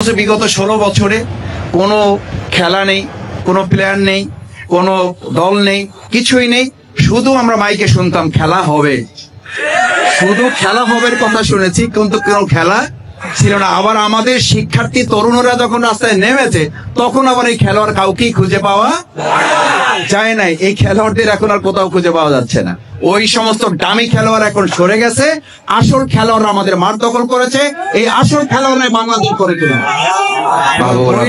বিগত 16 বছরে কোনো খেলা নেই, কোনো প্লেয়ার নেই, কোনো দল নেই, কিছুই নেই। শুধু আমরা মাইকে শুনতাম খেলা হবে, শুধু খেলা হবের কথা শুনেছি, কিন্তু কোনো খেলা ছিল না। আবার আমাদের শিক্ষার্থী তরুণরা যখন রাস্তায় নেমেছে তখন আবার এই খেলোয়াড় কাউকেই খুঁজে পাওয়া যায় নাই। এই খেলোয়াড়দের এখন আর কোথাও খুঁজে পাওয়া যাচ্ছে না। ওই সমস্ত দামি খেলোয়াড় এখন সরে গেছে, আসল খেলোয়াড়রা আমাদের মাঠ দখল করেছে। এই আসল খেলোয়াড়রাই বাংলাদেশ করে তুলে।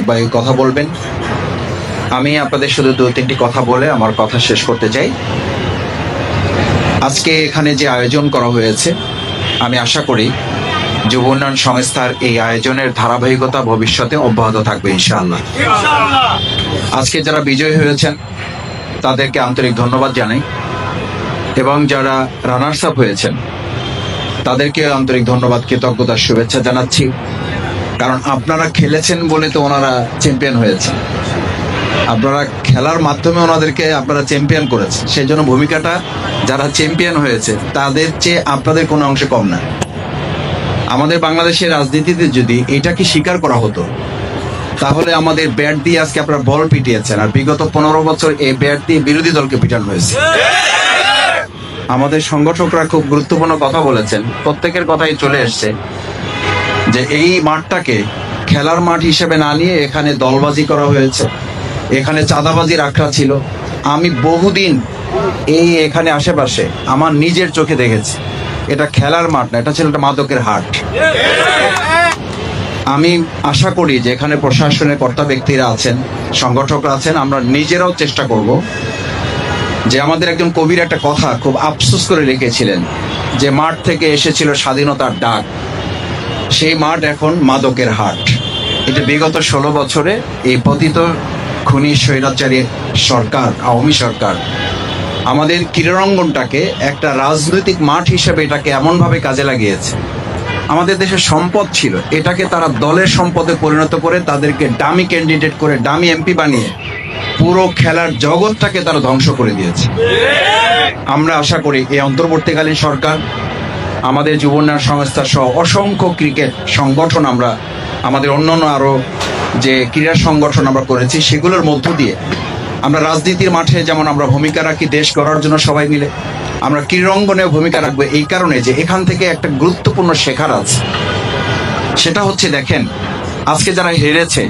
ভাই কথা বলবেন, আমি আপনাদের শুধু 2-3টি কথা বলে আমার কথা শেষ করতে চাই। আজকে এখানে যে আয়োজন করা হয়েছে, আমি আশা করি যুব উন্নয়ন সংস্থার এই আয়োজনের ধারাবাহিকতা ভবিষ্যতে অব্যাহত থাকবে ইনশাআল্লাহ। আজকে যারা বিজয়ী হয়েছেন তাদেরকে আন্তরিক ধন্যবাদ জানাই, এবং যারা রানার্স আপ হয়েছেন তাদেরকে আন্তরিক ধন্যবাদ, কৃতজ্ঞতার শুভেচ্ছা জানাচ্ছি। কারণ আপনারা খেলেছেন বলে তো ওনারা চ্যাম্পিয়ন হয়েছে, আপনারা খেলার মাধ্যমে ওনাদেরকে আপনারা চ্যাম্পিয়ন করেছেন। সেই জন্য ভূমিকাটা যারা চ্যাম্পিয়ন হয়েছে তাদের চেয়ে আপনাদের কোনো অংশে কম না। আমাদের বাংলাদেশের রাজনীতিতে যদি এটাকে স্বীকার করা হতো, তাহলে আমাদের ব্যাট দিয়ে আজকে আপনারা বল পিটিয়েছেন, আর বিগত 15 বছর এই ব্যাট দিয়ে বিরোধী দলকে পিটানো হয়েছে। আমাদের সংগঠকরা খুব গুরুত্বপূর্ণ কথা বলেছেন, প্রত্যেকের কথাই চলে এসছে যে এই মাঠটাকে খেলার মাঠ হিসেবে না নিয়ে এখানে দলবাজি করা হয়েছে, এখানে চাঁদাবাজির আখড়া ছিল। আমি বহুদিন এখানে আশেপাশে আমার নিজের চোখে দেখেছি, এটা খেলার মাঠ না, এটা ছিল একটা মাদকের হাট। আমি আশা করি যে এখানে প্রশাসনের কর্তা ব্যক্তিরা আছেন, সংগঠকরা আছেন, আমরা নিজেরাও চেষ্টা করব যে আমাদের একজন কবির একটা কথা খুব আফসোস করে লিখেছিলেন যে মাঠ থেকে এসেছিল স্বাধীনতার ডাক, সেই মাঠ এখন মাদকের হাট। এটা বিগত 16 বছরে এই পতিত খুনি স্বৈরাচারী সরকার, আওয়ামী সরকার আমাদের ক্রীড়াঙ্গনটাকে একটা রাজনৈতিক মাঠ হিসেবে এটাকে এমনভাবে কাজে লাগিয়েছে। আমাদের দেশের সম্পদ ছিল, এটাকে তারা দলের সম্পদে পরিণত করে তাদেরকে ডামি ক্যান্ডিডেট করে ডামি এমপি বানিয়ে পুরো খেলার জগৎটাকে তারা ধ্বংস করে দিয়েছে। আমরা আশা করি এই অন্তর্বর্তীকালীন সরকার আমাদের যুব উন্নয়ন সংস্থা সহ অসংখ্য ক্রিকেট সংগঠন, আমরা আমাদের অন্যান্য আরো যে ক্রীড়া সংগঠন আমরা করেছি, সেগুলোর মধ্য দিয়ে আমরা রাজনীতির মাঠে যেমন আমরা ভূমিকা রাখি দেশ গড়ার জন্য সবাই মিলে, আমরা ক্রীড়াঙ্গনেও ভূমিকা রাখবো। এই কারণে যে এখান থেকে একটা গুরুত্বপূর্ণ শেখার আছে, সেটা হচ্ছে দেখেন আজকে যারা হেরেছে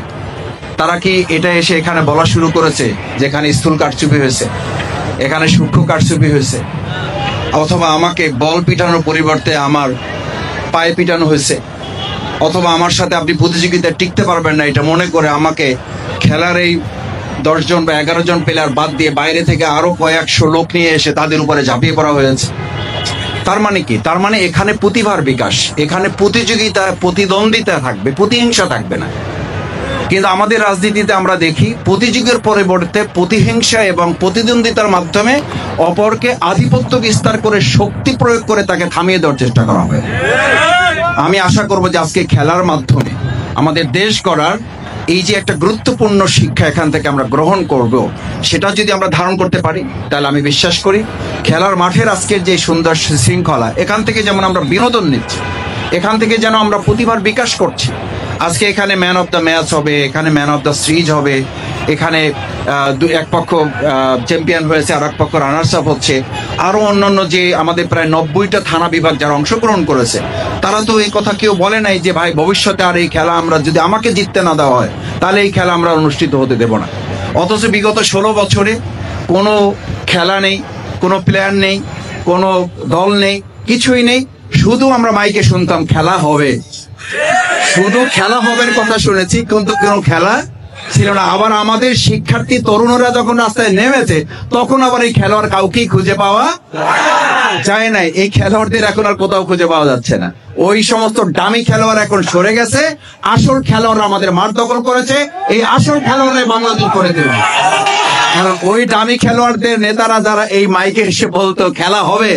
তারা কি এটা এসে এখানে বলা শুরু করেছে যেখানে স্থূল কারচুপি হয়েছে, এখানে সূক্ষ্ম কারচুপি হয়েছে, অথবা আমাকে বল পিটানোর পরিবর্তে আমার পায়ে পিটানো হয়েছে, অথবা আমার সাথে আপনি প্রতিযোগিতায় টিকতে পারবেন না এটা মনে করে আমাকে খেলার এই 10 জন বা 11 জন প্লেয়ার বাদ দিয়ে বাইরে থেকে আরো কয়েকশো লোক নিয়ে এসে তাদের উপরে ঝাঁপিয়ে পড়া হয়েছে। তার মানে কি? তার মানে এখানে প্রতিভার বিকাশ, এখানে প্রতিযোগিতা, প্রতিদ্বন্দ্বিতা থাকবে, প্রতিহিংসা থাকবে না। কিন্তু আমাদের রাজনীতিতে আমরা দেখি প্রতিযোগের পরিবর্তে প্রতিহিংসা এবং প্রতিদ্বন্দ্বিতার মাধ্যমে অপরকে আধিপত্য বিস্তার করে শক্তি প্রয়োগ করে তাকে থামিয়ে দেওয়ার চেষ্টা করা হয়। আমি আশা করব যে আজকে খেলার মাধ্যমে আমাদের দেশ গড়ার এই যে একটা গুরুত্বপূর্ণ শিক্ষা এখান থেকে আমরা গ্রহণ করব, সেটা যদি আমরা ধারণ করতে পারি তাহলে আমি বিশ্বাস করি খেলার মাঠের আজকের যে সুন্দর শৃঙ্খলা, এখান থেকে যেমন আমরা বিনোদন নিচ্ছি, এখান থেকে যেন আমরা প্রতিভার বিকাশ করছি। আজকে এখানে ম্যান অফ দ্য ম্যাচ হবে, এখানে ম্যান অফ দ্য সিরিজ হবে, এখানে এক পক্ষ চ্যাম্পিয়ন হয়েছে আর এক পক্ষ রানার্স আপ হচ্ছে। আরো অন্যান্য যে আমাদের প্রায় 90টা থানা বিভাগ যারা অংশগ্রহণ করেছে, তারা তো এই কথা কেউ বলে নাই যে ভাই ভবিষ্যতে আর এই খেলা আমরা যদি আমাকে জিততে না দেওয়া হয় তাহলে এই খেলা আমরা অনুষ্ঠিত হতে দেব না। অথচ বিগত 16 বছরে কোনো খেলা নেই, কোনো প্লেয়ার নেই, কোনো দল নেই, কিছুই নেই। শুধু আমরা মাইকে শুনতাম খেলা হবে, শুধু খেলা হবের কথা শুনেছি, কিন্তু কোনো খেলা ছিল না। আবার আমাদের শিক্ষার্থী তরুণরা যখন রাস্তায় নেমেছে তখন আবার এই খেলোয়াড় কাউকেই খুঁজে পাওয়া যায় নাই। এই খেলোয়াড়দের এখন আর কোথাও খুঁজে পাওয়া যাচ্ছে না। ওই সমস্ত দামি খেলোয়াড় এখন সরে গেছে, আসল খেলোয়াড়রা আমাদের মাঠ দখল করেছে। এই আসল খেলোয়াড়রাই বাংলাদেশ করে দেবে। কারণ ওই দামি খেলোয়াড়দের নেতারা যারা এই মাইকে এসে বলতো খেলা হবে,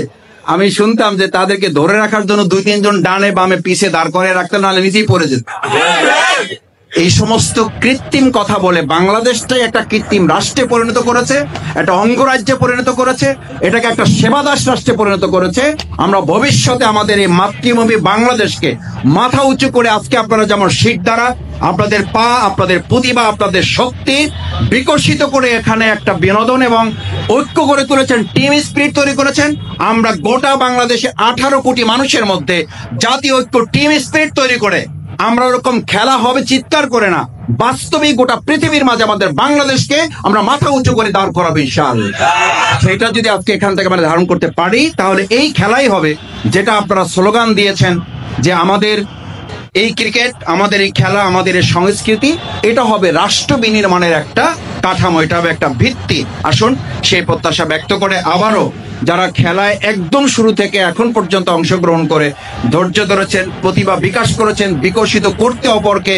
আমি শুনতাম যে তাদেরকে ধরে রাখার জন্য 2-3 জন ডানে বামে পিছে দাঁড় করে রাখতে, নাহলে নিজেই পড়ে যেত। এই সমস্ত কৃত্রিম কথা বলে বাংলাদেশটাই একটা কৃত্রিম রাষ্ট্রে পরিণত করেছে, একটা অঙ্গরাজ্যে পরিণত করেছে, এটাকে একটা সেবাদাস রাষ্ট্রে পরিণত করেছে। আমরা ভবিষ্যতে আমাদের এই মাতৃভূমি বাংলাদেশকে মাথা উঁচু করে আজকে আপনারা যেমন শীত দ্বারা আপনাদের পা, আপনাদের প্রতিভা, আপনাদের শক্তি বিকশিত করে এখানে একটা বিনোদন এবং ঐক্য করে তুলেছেন, টিম স্পিরিট তৈরি করেছেন। আমরা গোটা বাংলাদেশে 18 কোটি মানুষের মধ্যে জাতীয় ঐক্য টিম স্পিরিট তৈরি করে আমরা ওরকম খেলা হবে চিৎকার করে না, বাস্তবিক গোটা পৃথিবীর মাঝে আমাদের বাংলাদেশকে আমরা মাথা উঁচু করে দাঁড় করাবো ইনশাআল্লাহ। সেটা যদি আজকে এখান থেকে আমরা ধারণ করতে পারি তাহলে এই খেলাই হবে যেটা আপনারা স্লোগান দিয়েছেন যে আমাদের এই ক্রিকেট, আমাদের এই খেলা, আমাদের এই সংস্কৃতি, এটা হবে রাষ্ট্র বিনির্মাণের একটা কাঠামো, এটা হবে একটা ভিত্তি। আসুন সেই প্রত্যাশা ব্যক্ত করে আবারও যারা খেলায় একদম শুরু থেকে এখন পর্যন্ত অংশগ্রহণ করে ধৈর্য ধরেছেন, প্রতিভা বিকাশ করেছেন, বিকশিত করতে অপরকে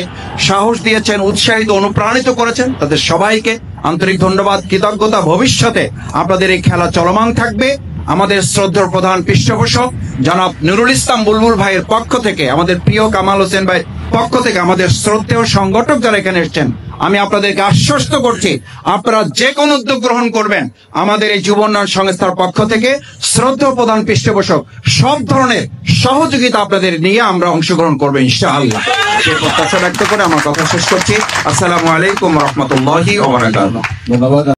সাহস দিয়েছেন, উৎসাহিত অনুপ্রাণিত করেছেন, তাদের সবাইকে আন্তরিক ধন্যবাদ, কৃতজ্ঞতা। ভবিষ্যতে আপনাদের এই খেলা চলমান থাকবে। আমাদের শ্রদ্ধেয় প্রধান পৃষ্ঠপোষক জনাব নুরুল ইসলাম বুলবুল ভাইয়ের পক্ষ থেকে, আমাদের প্রিয় কামাল হোসেন ভাইয়ের পক্ষ থেকে, আমাদের শ্রদ্ধেয় সংগঠক যারা এখানে এসেছেন, আমি আপনাদেরকে আশ্বস্ত করছি আপনারা যে কোনো উদ্যোগ গ্রহণ করবেন আমাদের এই যুব উন্নয়ন সংস্থার পক্ষ থেকে শ্রদ্ধেয় প্রধান পৃষ্ঠপোষক সব ধরনের সহযোগিতা আপনাদের নিয়ে আমরা অংশগ্রহণ করবো ইনশাআল্লাহ। সেই প্রত্যাশা ব্যক্ত করে আমার কথা শেষ করছি। আসসালামু আলাইকুম ওয়া রাহমাতুল্লাহি ওয়া বারাকাতুহু। ধন্যবাদ।